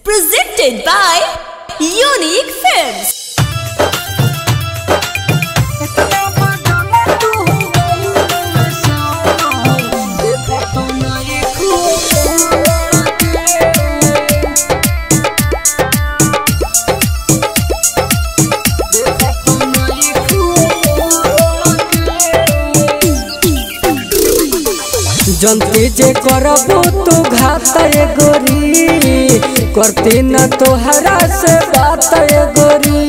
Presented by Unique Films. जनती जे करबू तू घात गोरी करती न तोहरा से बात गोरी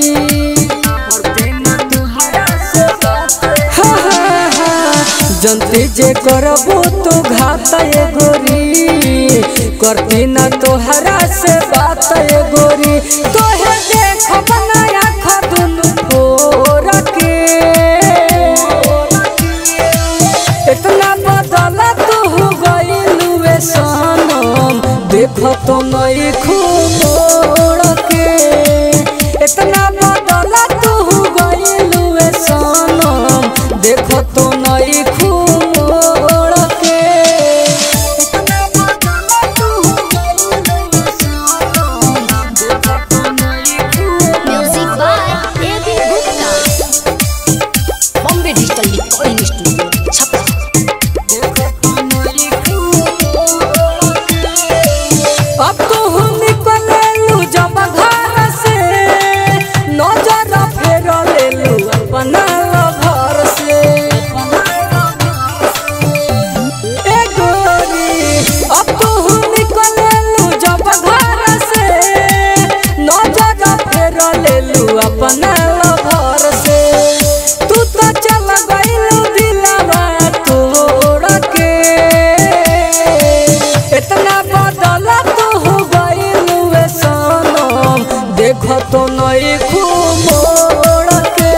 जनती जे करबू तू घात गोरी करती न तोहरा से बात गोरी तोहे देख बनाया खदुनु फोर के इतना बदला देख तो नहीं खूब के इतना बदला तू गईलुए सनम देख तो नहीं खूब के इतना बदला तू गईलुए सनम देख तो नहीं खूब। Music by AB Gupta. Bombay Digital Recording Studio, Chhapra. अब तो हम निकललू जब घर से नजर फेर लेलू अपना घर से ए गोरी अब तो हम निकललू जब घर से नजर फेर लेलू अपना घर से तू तो चल गइलू दिलवा तोड़ के इतना बदला देख तो नहीं खूब के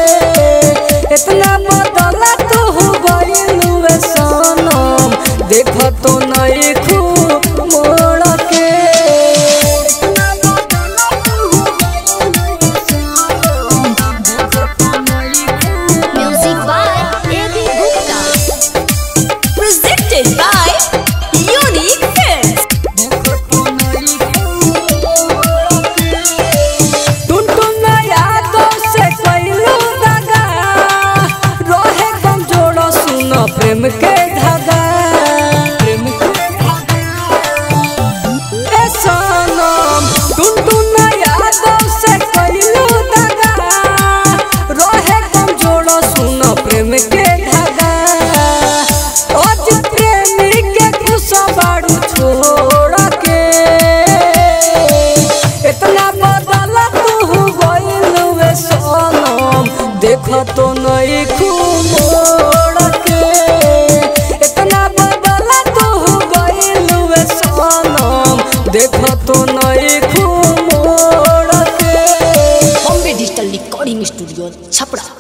इतना बदला तू गईलुए सनम देख तो नहीं खूब के इतना बदला तू गईलुए सनम देख तो नहीं खूब। Music by AB Gupta. Presented by Unique Films. प्रेम के धागा ए सनम टुनटुन यादव से कइलू दगा रहे कमजोर सुन प्रेम के धागा आज प्रेमी के खुशबाड़ू छोड़ के इतना बदला तू गइलुए सनम देख तो नहीं खूब देख तो नहीं खूब के। Bombay Digital Recording Studio, Chhapra.